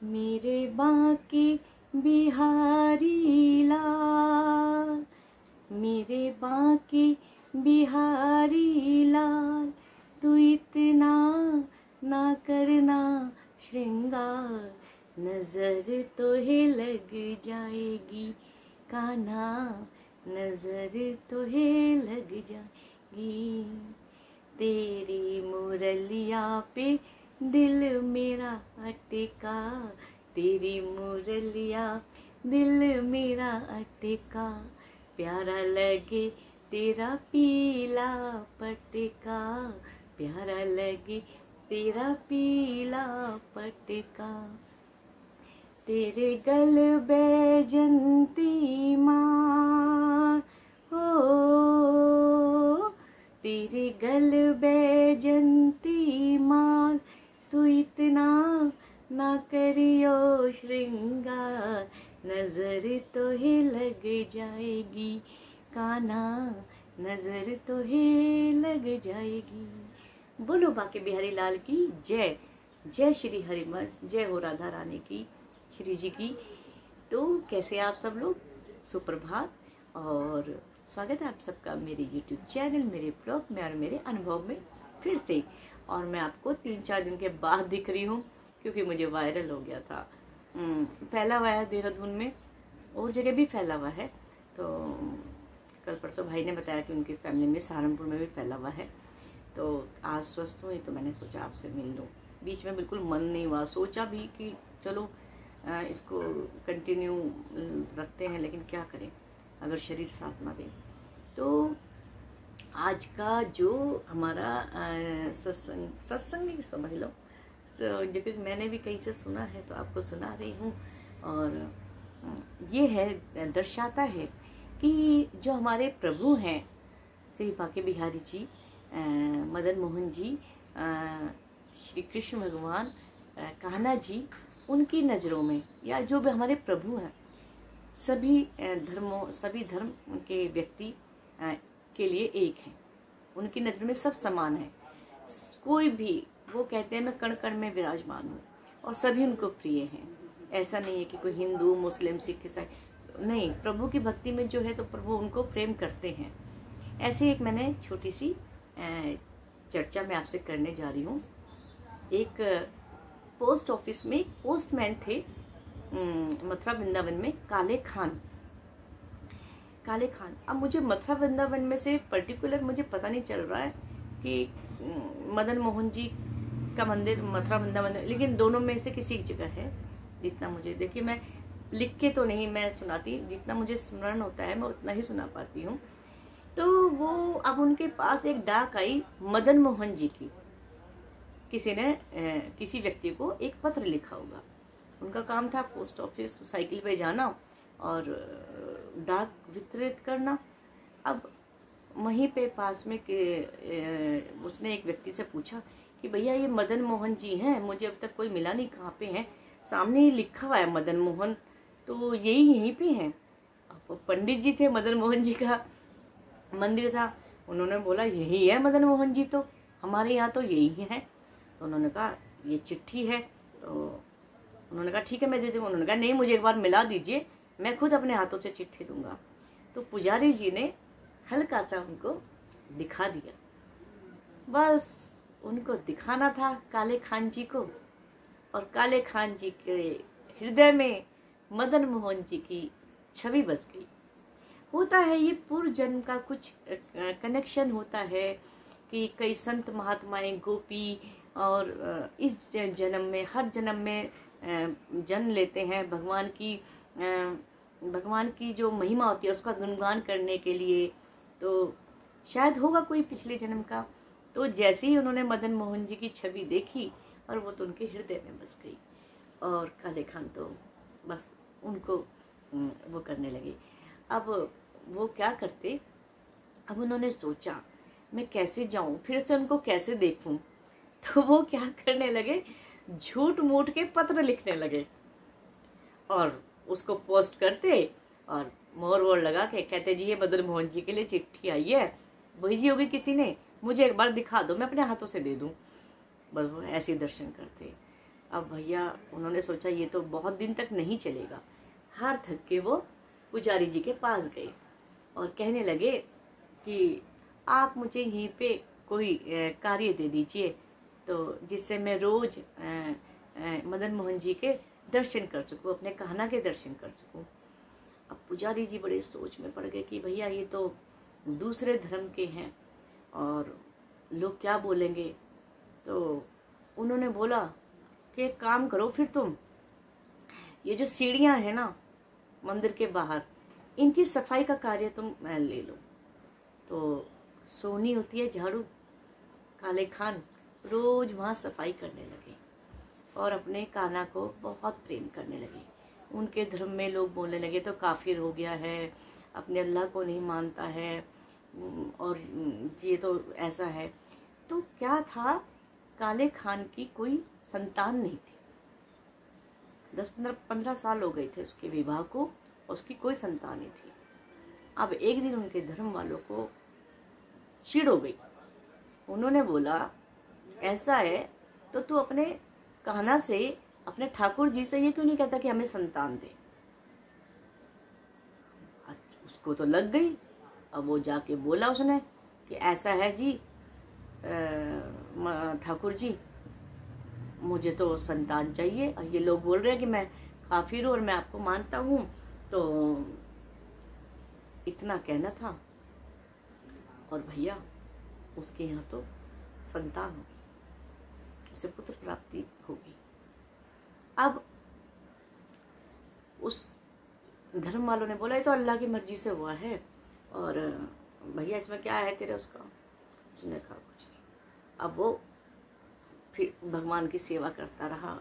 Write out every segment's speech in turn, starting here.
मेरे बांके बिहारी लाल, मेरे बांके बिहारी लाल, तू इतना ना करना श्रृंगार, नजर तो है लग जाएगी कान्हा, नजर तो है लग जाएगी। तेरी मुरलिया पे दिल मेरा अटका, तेरी मुरलिया दिल मेरा अटका, प्यारा लगे तेरा पीला पटका, प्यारा लगे तेरा पीला पटका। तेरे गल बैजंती माँ हो, तेरे गल बैजंती माँ, तू इतना ना करियो श्रृंगार, नजर तो है लग जाएगी कान्हा, नजर तो है लग जाएगी। बोलो बांके बिहारी लाल की जय। जय श्री हरिवंश, जय हो राधा रानी की, श्री जी की। तो कैसे आप सब लोग, सुप्रभात और स्वागत है आप सबका मेरे YouTube चैनल, मेरे ब्लॉग में और मेरे अनुभव में फिर से। और मैं आपको 3-4 दिन के बाद दिख रही हूँ क्योंकि मुझे वायरल हो गया था, फैला हुआ है देहरादून में, और जगह भी फैला हुआ है। तो कल परसों भाई ने बताया कि उनकी फैमिली में सहारनपुर में भी फैला हुआ है। तो आज स्वस्थ हुई तो मैंने सोचा आपसे मिल लूँ। बीच में बिल्कुल मन नहीं हुआ, सोचा भी कि चलो इसको कंटिन्यू रखते हैं, लेकिन क्या करें अगर शरीर साथ ना दे। तो आज का जो हमारा सत्संग ही समझ लो, तो जो कि मैंने भी कहीं से सुना है तो आपको सुना रही हूँ। और ये है, दर्शाता है कि जो हमारे प्रभु हैं श्री बांके बिहारी जी, मदन मोहन जी, श्री कृष्ण भगवान, कान्हा जी, उनकी नज़रों में या जो भी हमारे प्रभु हैं, सभी सभी धर्म के व्यक्ति के लिए एक हैं। उनकी नज़रों में सब समान है। कोई भी, वो कहते हैं मैं कण कण में विराजमान हूँ, और सभी उनको प्रिय हैं। ऐसा नहीं है कि कोई हिंदू, मुस्लिम, सिख, ईसाई, नहीं, प्रभु की भक्ति में जो है तो प्रभु उनको प्रेम करते हैं। ऐसे एक मैंने छोटी सी चर्चा में आपसे करने जा रही हूँ। एक पोस्ट ऑफिस में एक पोस्टमैन थे मथुरा वृंदावन में, काले खान। अब मुझे मथुरा वृंदावन में से पर्टिकुलर मुझे पता नहीं चल रहा है कि मदन मोहन जी का मंदिर मथुरा वृंदावन में, लेकिन दोनों में से किसी एक जगह है। जितना मुझे, देखिए मैं लिख के तो नहीं मैं सुनाती, जितना मुझे स्मरण होता है मैं उतना ही सुना पाती हूँ। तो वो, अब उनके पास एक डाक आई मदन मोहन जी की। किसी ने किसी व्यक्ति को एक पत्र लिखा होगा। उनका काम था पोस्ट ऑफिस साइकिल पे जाना और डाक वितरित करना। अब वहीं पे पास में उसने एक व्यक्ति से पूछा कि भैया ये मदन मोहन जी हैं, मुझे अब तक कोई मिला नहीं, कहाँ पे हैं? सामने ही लिखा हुआ है मदन मोहन, तो यहीं पे हैं। अब पंडित जी थे, मदन मोहन जी का मंदिर था। उन्होंने बोला यही है मदन मोहन जी, तो हमारे यहाँ तो यही है। तो उन्होंने कहा ये चिट्ठी है। तो उन्होंने कहा ठीक है मैं दे दूँगा। उन्होंने कहा नहीं, मुझे एक बार मिला दीजिए, मैं खुद अपने हाथों से चिट्ठी दूंगा। तो पुजारी जी ने हल्का सा उनको दिखा दिया। बस उनको दिखाना था काले खान जी को, और काले खान जी के हृदय में मदन मोहन जी की छवि बस गई। होता है ये पूर्व जन्म का कुछ कनेक्शन होता है कि कई संत महात्माएं, गोपी, और इस जन्म में, हर जन्म में जन्म लेते हैं भगवान की जो महिमा होती है उसका गुणगान करने के लिए। तो शायद होगा कोई पिछले जन्म का। तो जैसे ही उन्होंने मदन मोहन जी की छवि देखी और वो तो उनके हृदय में बस गई, और काले खान तो बस उनको वो करने लगे। अब वो क्या करते, अब उन्होंने सोचा मैं कैसे जाऊं, फिर से उनको कैसे देखूं। तो वो क्या करने लगे, झूठ मूठ के पत्र लिखने लगे और उसको पोस्ट करते, और मोहर वोर लगा के कहते जी ये मदन मोहन जी के लिए चिट्ठी आई है, भेजी होगी किसी ने, मुझे एक बार दिखा दो, मैं अपने हाथों से दे दूं। बस वो ऐसे दर्शन करते। अब भैया उन्होंने सोचा ये तो बहुत दिन तक नहीं चलेगा। हार थक के वो पुजारी जी के पास गए और कहने लगे कि आप मुझे यहीं पे कोई कार्य दे दीजिए, तो जिससे मैं रोज मदन मोहन जी के दर्शन कर सकूं, अपने कान्हा के दर्शन कर सकूं। अब पुजारी जी बड़े सोच में पड़ गए कि भैया ये तो दूसरे धर्म के हैं और लोग क्या बोलेंगे। तो उन्होंने बोला कि एक काम करो, फिर तुम ये जो सीढ़ियाँ हैं ना मंदिर के बाहर, इनकी सफाई का कार्य तुम ले लो। तो सोनी होती है झाड़ू, काले खान रोज वहाँ सफाई करने लगे और अपने कान्हा को बहुत प्रेम करने लगे। उनके धर्म में लोग बोलने लगे तो काफिर हो गया है, अपने अल्लाह को नहीं मानता है, और ये तो ऐसा है। तो क्या था, काले खान की कोई संतान नहीं थी। 10-15 साल हो गए थे उसके विवाह को, उसकी कोई संतान नहीं थी। अब एक दिन उनके धर्म वालों को चिढ़ हो गई। उन्होंने बोला ऐसा है तो तू अपने कान्हा से, अपने ठाकुर जी से ये क्यों नहीं कहता कि हमें संतान दे। उसको तो लग गई। अब वो जाके बोला उसने कि ऐसा है जी ठाकुर जी, मुझे तो संतान चाहिए और ये लोग बोल रहे हैं कि मैं काफिर हूँ और मैं आपको मानता हूँ। तो इतना कहना था और भैया उसके यहाँ तो संतान होगी, उसे पुत्र प्राप्ति होगी। अब उस धर्म वालों ने बोला ये तो अल्लाह की मर्जी से हुआ है, और भैया इसमें क्या है तेरे उसका। उसने कहा कुछ नहीं। अब वो फिर भगवान की सेवा करता रहा।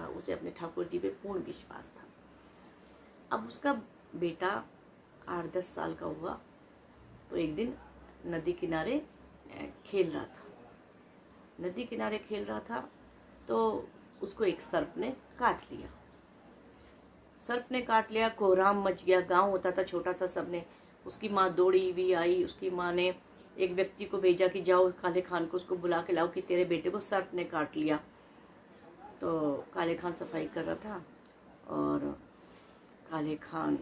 उसे अपने ठाकुर जी पे पूर्ण विश्वास था। अब उसका बेटा 8-10 साल का हुआ तो एक दिन नदी किनारे खेल रहा था तो उसको एक सर्प ने काट लिया। कोहराम मच गया। गांव होता था छोटा सा, सबने, उसकी माँ दौड़ी हुई आई। उसकी माँ ने एक व्यक्ति को भेजा कि जाओ काले खान को उसको बुला के लाओ कि तेरे बेटे को सर्प ने काट लिया। तो काले खान सफाई कर रहा था और काले खान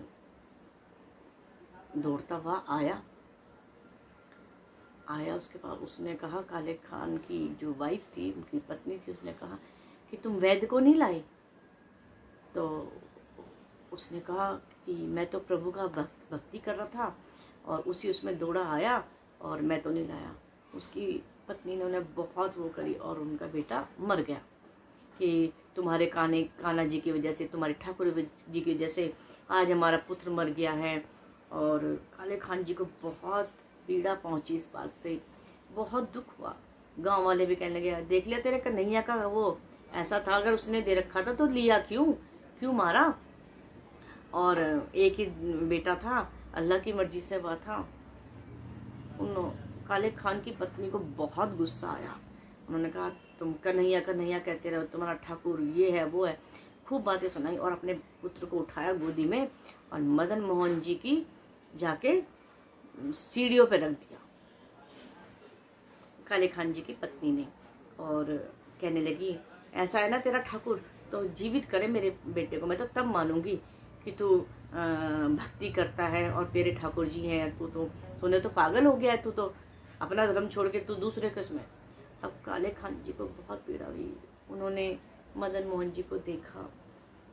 दौड़ता हुआ आया उसके पास। उसने कहा, काले खान की जो वाइफ थी, उनकी पत्नी थी, उसने कहा कि तुम वैद्य को नहीं लाई। तो उसने कहा कि मैं तो प्रभु का भक्ति कर रहा था और उसमें दौड़ा आया और मैं तो नहीं लाया। उसकी पत्नी ने उन्हें बहुत वो करी और उनका बेटा मर गया कि तुम्हारे कान्हा जी की वजह से, तुम्हारे ठाकुर जी की वजह से आज हमारा पुत्र मर गया है। और काले खान जी को बहुत पीड़ा पहुंची इस बात से, बहुत दुख हुआ। गांव वाले भी कहने लगे देख लिया तेरे कन्हैया का वो ऐसा था, अगर उसने दे रखा था तो लिया क्यों मारा। और एक ही बेटा था, अल्लाह की मर्जी से हुआ था। काले खान की पत्नी को बहुत गुस्सा आया। उन्होंने कहा तुम कन्हैया कहते रहो, तुम्हारा ठाकुर ये है वो है, खूब बातें सुनाई और अपने पुत्र को उठाया गोदी में और मदन मोहन जी की जाके सीढ़ियों पे रख दिया काले खान जी की पत्नी ने। और कहने लगी ऐसा है ना तेरा ठाकुर, तो जीवित करे मेरे बेटे को, मैं तो तब मानूंगी कि तू भक्ति करता है और तेरे ठाकुर जी हैं। तूने तो पागल हो गया है, तू तो अपना धर्म छोड़ के तू दूसरे किस्म। अब काले खान जी को बहुत पीड़ा हुई। उन्होंने मदन मोहन जी को देखा।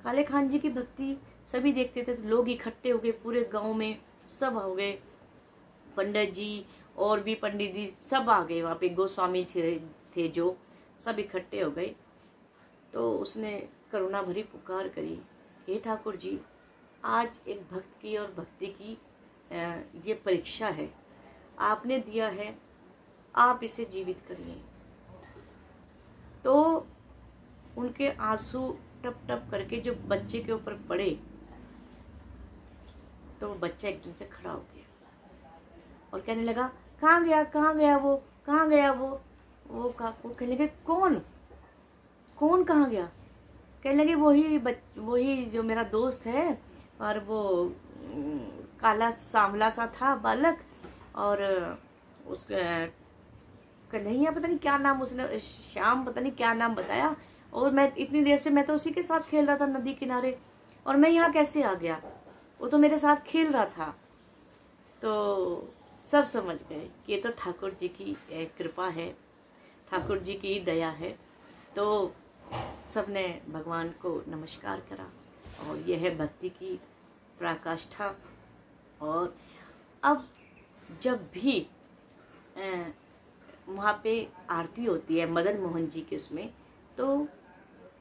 काले खान जी की भक्ति सभी देखते थे, तो लोग इकट्ठे हो गए, पूरे गांव में सब हो गए, पंडित जी और भी पंडित जी सब आ गए। वहाँ पे गोस्वामी थे जो, सब इकट्ठे हो गए। तो उसने करुणा भरी पुकार करी, हे ठाकुर जी, आज एक भक्त की और भक्ति की ये परीक्षा है, आपने दिया है, आप इसे जीवित करिए। तो उनके आंसू टप टप करके जो बच्चे के ऊपर पड़े तो वो बच्चा एकदम से खड़ा हो गया और कहने लगा कहाँ गया वो। वो कहने लगे कौन कहाँ गया। कहने लगे वही जो मेरा दोस्त है, और वो काला सांवला सा था बालक, और उस कन्हैया पता नहीं क्या नाम, उसने श्याम पता नहीं क्या नाम बताया, और मैं इतनी देर से मैं तो उसी के साथ खेल रहा था नदी किनारे, और मैं यहाँ कैसे आ गया, वो तो मेरे साथ खेल रहा था। तो सब समझ गए कि ये तो ठाकुर जी की कृपा है, ठाकुर जी की दया है। तो सबने भगवान को नमस्कार करा, और यह है भक्ति की पराकाष्ठा। और अब जब भी वहाँ पे आरती होती है मदन मोहन जी के उसमें, तो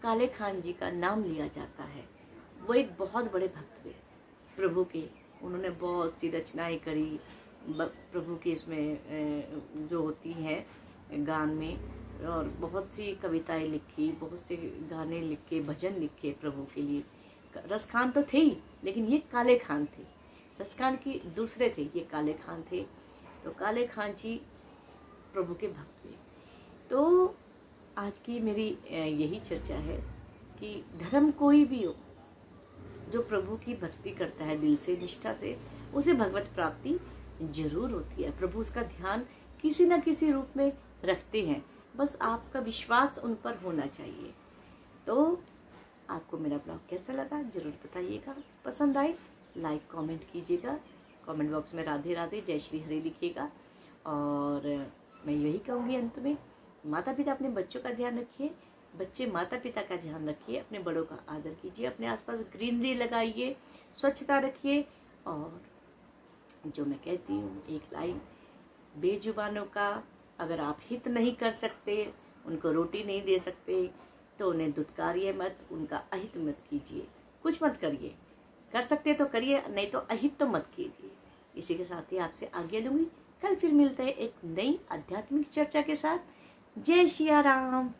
काले खान जी का नाम लिया जाता है। वो एक बहुत बड़े भक्त हुए प्रभु के, उन्होंने बहुत सी रचनाएं करी प्रभु के इसमें जो होती हैं गान में, और बहुत सी कविताएं लिखी, बहुत से गाने लिखे, भजन लिखे प्रभु के लिए। रस खान तो थे ही, लेकिन ये काले खान थे, रस खान की दूसरे थे, ये काले खान थे। तो काले खान जी प्रभु के भक्त हुए। तो आज की मेरी यही चर्चा है कि धर्म कोई भी हो, जो प्रभु की भक्ति करता है दिल से, निष्ठा से, उसे भगवत प्राप्ति जरूर होती है। प्रभु उसका ध्यान किसी न किसी रूप में रखते हैं, बस आपका विश्वास उन पर होना चाहिए। तो आपको मेरा ब्लॉग कैसा लगा जरूर बताइएगा, पसंद आए लाइक कमेंट कीजिएगा, कमेंट बॉक्स में राधे राधे जय श्री हरि लिखिएगा। और मैं यही कहूँगी अंत में, माता पिता अपने बच्चों का ध्यान रखिए, बच्चे माता पिता का ध्यान रखिए, अपने बड़ों का आदर कीजिए, अपने आसपास ग्रीनरी लगाइए, स्वच्छता रखिए। और जो मैं कहती हूँ एक लाइन, बेजुबानों का अगर आप हित नहीं कर सकते, उनको रोटी नहीं दे सकते, तो उन्हें दुत्कारिए मत, उनका अहित मत कीजिए, कुछ मत करिए, कर सकते तो करिए, नहीं तो अहित तो मत कीजिए। इसी के साथ ही आपसे आगे लूँगी, कल फिर मिलते हैं एक नई आध्यात्मिक चर्चा के साथ। जय सिया राम।